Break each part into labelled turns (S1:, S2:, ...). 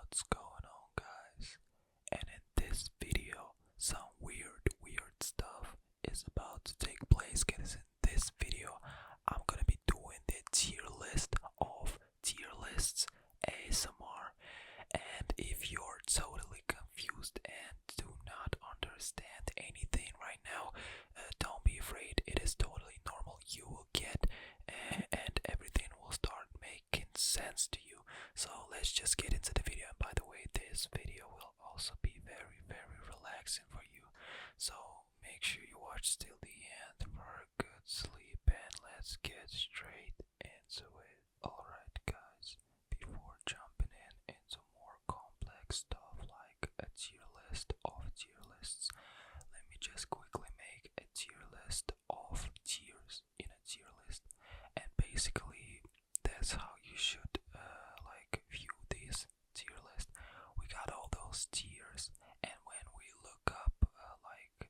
S1: What's going on, guys? And in this video, some weird stuff is about to take place. Cause in this video, I'm gonna be doing the tier list of tier lists ASMR. And if you're totally confused and do not understand anything right now, don't be afraid. It is totally normal. You will get, and everything will start making sense to you. So let's just get into the video. And by the way, this video will also be very relaxing for you. So make sure you watch till the end for a good sleep, and let's get straight into it. Alright guys, before jumping into more complex stuff like a tier list of tier lists, let me just quickly make a tier list of tiers in a tier list. And basically that's how you should view this tier list. We got all those tiers, and when we look up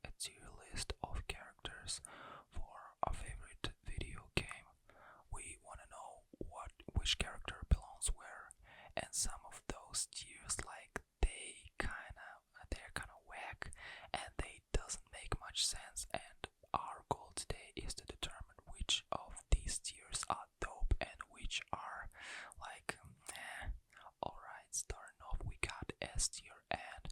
S1: a tier list of characters for our favorite video game, we want to know which character belongs where. And some of those tiers, they're kind of whack, and they doesn't make much sense. And our goal today is to determine which of these tiers are dope and which are Alright, starting off, we got S tier, and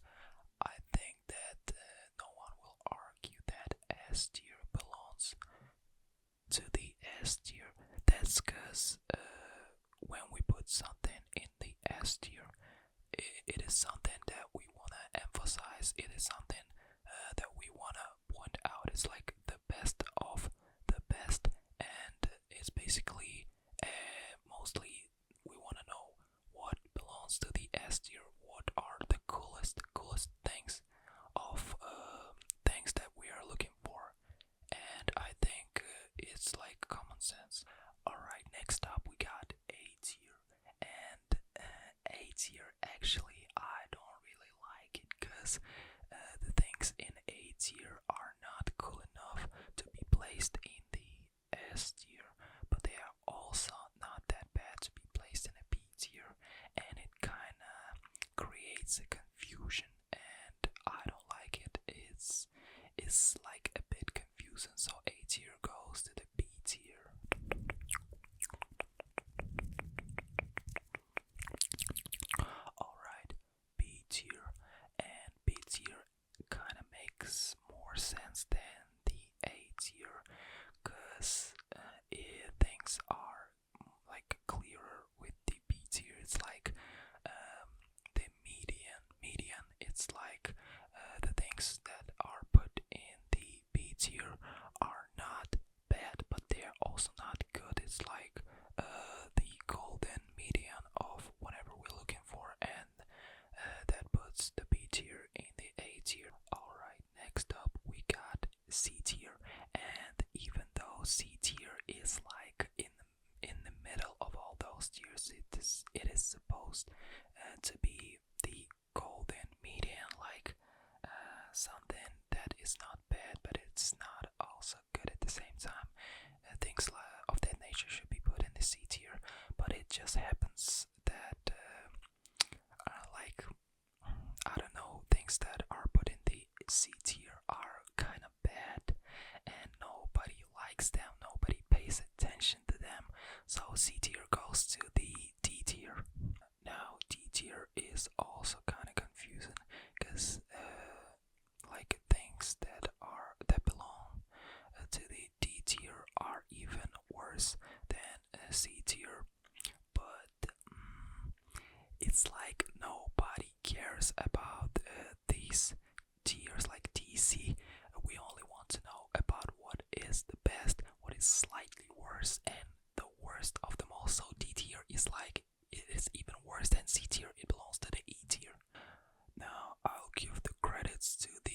S1: I think that no one will argue that S tier belongs to the S tier. That's because when we put something in the S tier, it is something that we want to emphasize. It is something that we want to point out. It's like the best of the best, and it's basically mostly we want to know what belongs to the S tier. What are the coolest things of things that we are looking for? And I think it's like common sense. Alright, next up we got A tier, and A tier actually I don't really like it because the things in A tier are not cool enough to be placed in the S tier, but they are also not that bad to be placed in a B tier, and it kinda creates a confusion, and I don't like it. It's like a bit confusing, so A tier goes to the B tier. Alright, B tier, and B tier kinda makes more sense than the A tier, cause things are clearer with the B tier. It's like the median. It's like the things that are put in the B tier are not bad, but they're also not good. It's like the golden median of whatever we're looking for, and that puts the B tier in the A tier. Alright, next up we got C tier, and even though C tier is like in the middle of all those tiers, it is supposed to be the golden median, something that is not bad but it's not also good at the same time. Things of that nature should be put in the C tier, but it just happens that I don't know, things that are put in the C tier are kind of bad and nobody likes them, nobody pays attention to them, so C tier goes to the D tier. Now D tier is also kind of confusing because things that belong to the D tier are even worse than C tier, but it's like nobody cares about these tiers like DC. We only want to know about what is the best, what is slightly worse, and the worst of them all. So D tier is it is even worse than C tier. It belongs to the E tier. Now I'll give the credits to the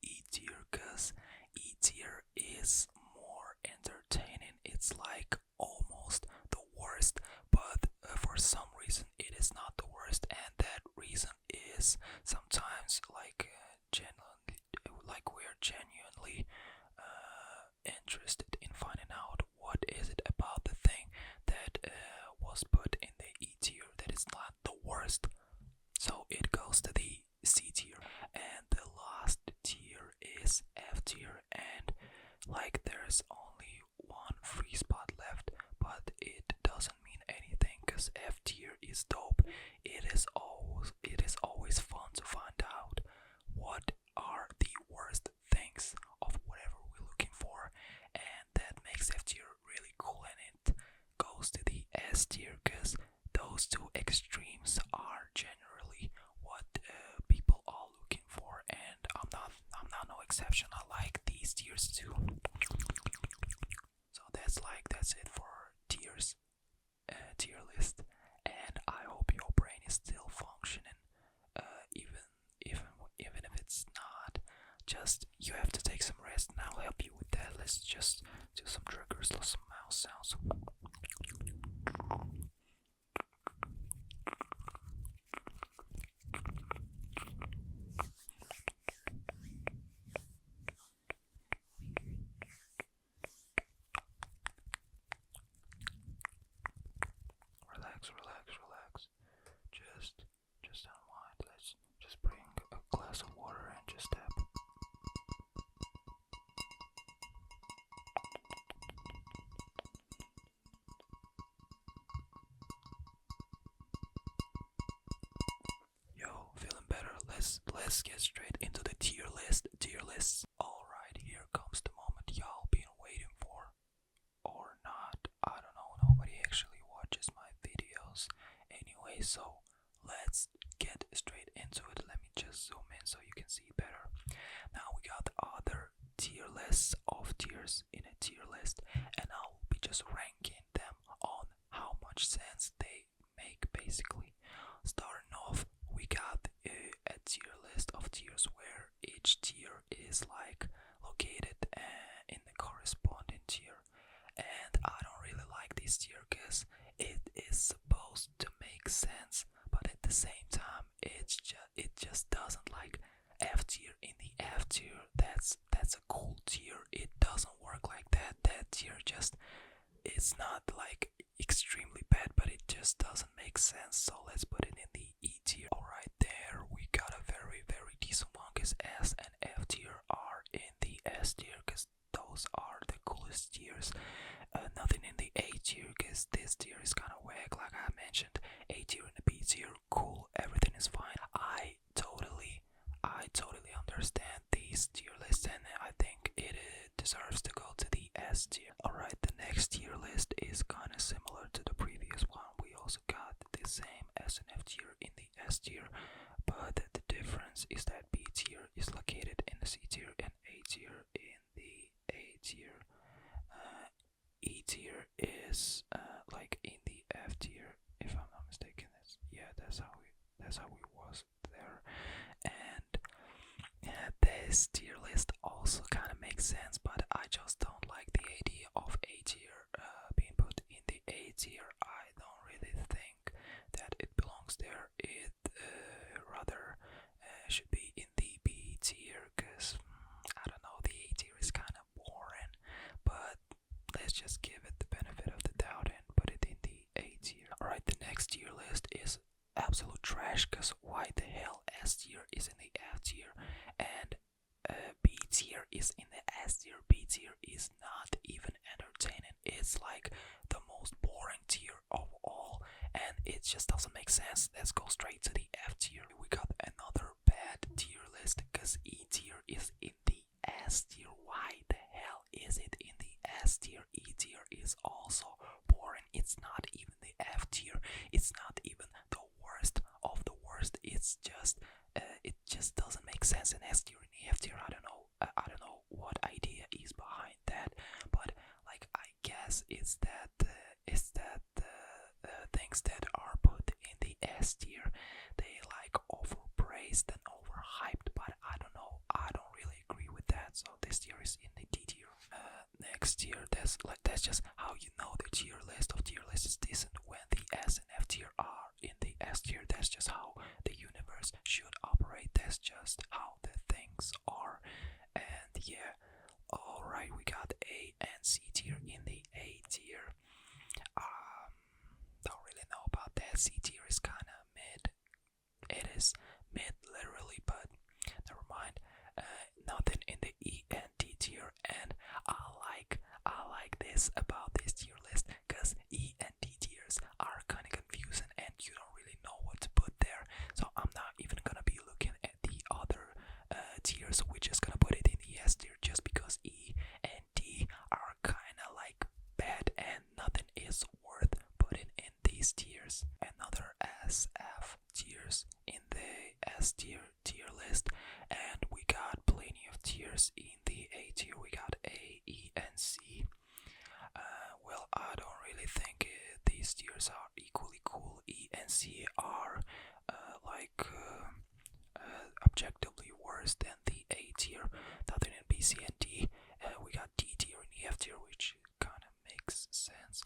S1: E tier because E tier is more entertaining. It's like almost the worst, but for some reason it is not the worst, and that reason is sometimes we're genuinely interested in finding out what is it about the thing that was put in the E tier that is not the worst is dope. It is always fun to find out what are the worst things of whatever we're looking for, and that makes F tier really cool, and it goes to the S tier because those two extremes are generally what people are looking for, and I'm not no exception. I like these tiers too. So that's it for tier list, and I hope your brain is still functioning, even even if it's not. Just you have to take some rest, and I'll help you with that. Let's just do some triggers, some mouse sounds. Relax, relax, relax. Just unwind. Let's just bring a glass of water and just tap. Yo, feeling better. Let's get straight into the tier list. Tier lists. Alright, here comes the moment y'all been waiting for. Or not. I don't know. Nobody actually watches my videos. Anyway, so let's get straight into it. Let me just zoom in so you can see better. Now we got other tier lists of tiers in a tier list, and I'll be just ranking them on how much sense they make, basically. Starting off, we got a tier list of tiers where each tier is like located in the corresponding tier, and I don't really like this tier because it is supposed to make sense, but at the same time it just doesn't. Like F tier in the F tier, that's a cool tier. It doesn't work like that. That tier just, it's not like extremely bad, but it just doesn't make sense. So let's put it in the E tier. Alright, there we got a very very decent one, because S and F tier are in the S tier because those are the coolest tiers. Nothing in the A tier because this tier is kind of whack, like I mentioned. A tier and the B tier, cool, everything is fine. I totally understand these tier lists, and I think it deserves to go to the S tier. Alright, the next tier list is kind of similar to the previous one. We also got the same S and F tier in the S tier, but the difference is that B tier is located in the C tier and A tier in the A tier. E tier is like in the F tier, if I'm not mistaken. That's how we was there, and this tier list also kind of makes sense, but I just don't like the idea of A tier being put in the A tier. I don't really think that it belongs there. It rather should be in the B tier, because I don't know, the A tier is kind of boring, but let's just give it the benefit of the doubt and put it in the A tier. Alright, the next tier list is absolute trash, because why the hell S tier is in the F tier and B tier is in the S tier? B tier is not even entertaining. It's like the most boring tier of all, and it just doesn't make sense. Let's go straight to the F tier. We got another bad tier list, because E tier is in the S tier. Why the hell is it in the S tier? E tier is also boring. It's not even the F tier. It's not even the worst of the worst. It just doesn't make sense in S tier and F tier. I don't know what idea is behind that, but like I guess it's that things that are put in the S tier, they like overpraised and overhyped, but I don't know. I don't really agree with that. So this tier is in the D tier. Next tier, that's just how you know the tier list of tier lists is decent, when the S and F tier are in the S tier. That's just how the universe should operate. That's just how the things are. And yeah, alright, we got A and C tier in the A tier. Don't really know about that. C tier is kinda mid. It is mid literally, but never mind. Nothing in the E and D tier, and I like this about this tier list, because E and D tiers are kinda confusing and you don't WEIRDEST tier list, and we got plenty of tiers in the A tier. We got A, E, and C. Well, I don't really think these tiers are equally cool. E and C are objectively worse than the A tier. Other than B, C, and D, we got D tier and F tier, which kind of makes sense,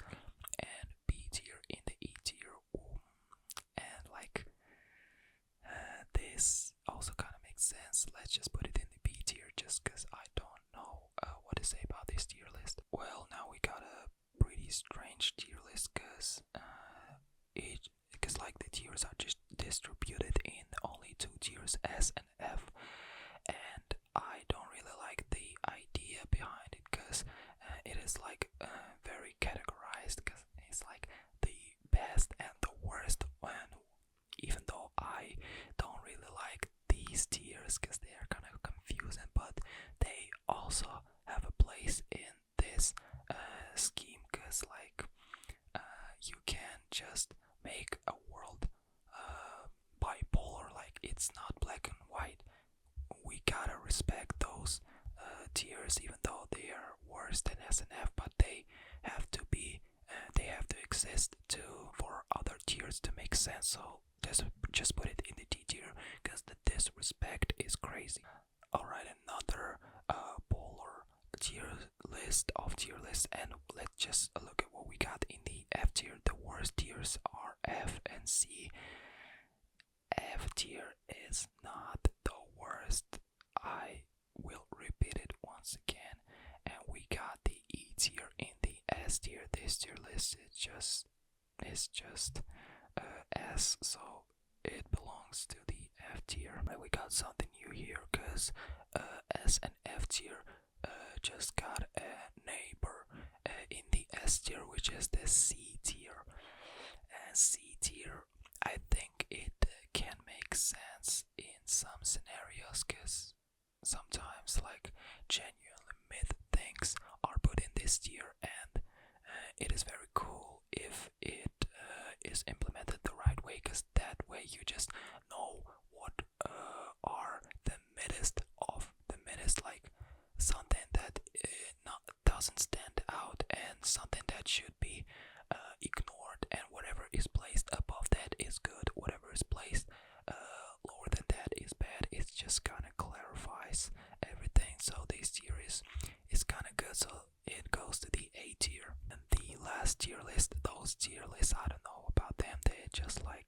S1: and B tier in the E tier. Ooh. And this also kind of makes sense. Let's just put it in the B tier, just because I don't know what to say about this tier list. Well, now we got a pretty strange tier list, because the tiers are just distributed in only two tiers, S and F, and I don't really like the idea behind it, because it is very categorized, because it's like the best and the worst one, even though I don't really like these tiers because they are kind of confusing, but they also have a place in this scheme, because you can just make a world bipolar, like it's not black and white. We gotta respect those tiers, even though they are worse than S and F, but they have to exist for other tiers to make sense. So just put it in the D tier, because the disrespect is crazy. Alright, another polar tier list of tier lists, and let's just look at what we got in the F tier. The worst tiers are F and C. F tier is not the worst. I will repeat it once again. And we got the E tier in the S tier. This tier list is just S, so it belongs to the F tier. Right, we got something new here, because S and F tier just got a neighbor in the S tier, which is the C tier. And C tier, I think it can make sense in some scenarios, because sometimes genuinely myth things are put in this tier, and it is very cool if it is implemented the right way, because that way you just know what are the mythest of the mythest, like something that doesn't stand out and something that should be ignored, and whatever is placed above that is good, whatever is placed lower than that is bad. It just kind of clarifies everything. So this tier is kind of good, so it goes to the A tier. And the last tier list, those tier lists, I don't know about them. They're just I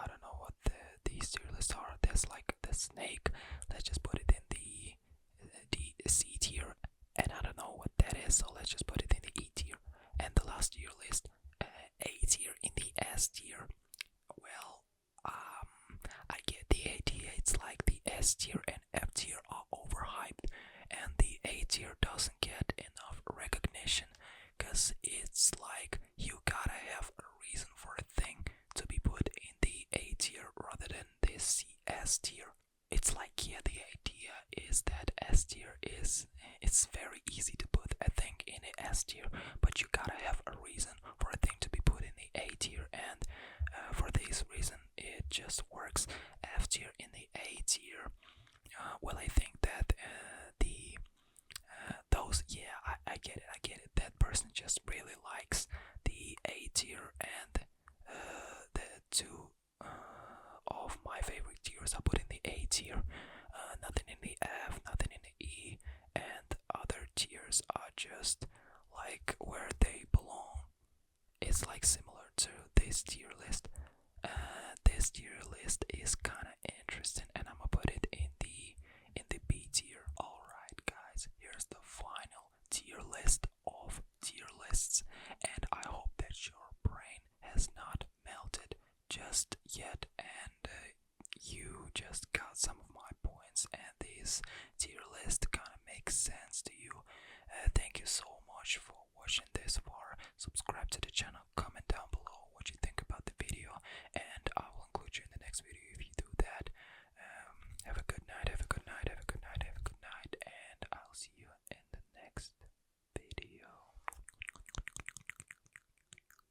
S1: don't know what these tier lists are. There's like the snake. Let's just put it in the C tier, and I don't know what that is, so let's just put it in the E tier. And the last tier list, A tier in the S tier. Well, I get the idea. It's like the S tier and F tier are overhyped, and the A tier doesn't get enough recognition, because it's like you gotta have a reason for a thing to be put in the A tier rather than the CS tier. It's like, yeah, the idea is that S tier it's very easy to put a thing in the S tier, but you gotta have a reason for a thing to be put in the A tier, and for this reason it just works. F tier in the A tier. Well, I think that I get it. That person just really likes the A tier, and the two of my favorite tiers I put in the A tier. Nothing in the F, nothing in the E, and other tiers are just like where they belong. It's like similar to this tier list. This tier list is kind of interesting, and I'm gonna put it in the B tier. Alright guys, here's the final tier list of tier lists, and I hope that your brain has not melted just yet, and you just got some of my points, and this tier list kind of makes sense to you. Thank you so much for watching this far. Subscribe to the channel, comment down below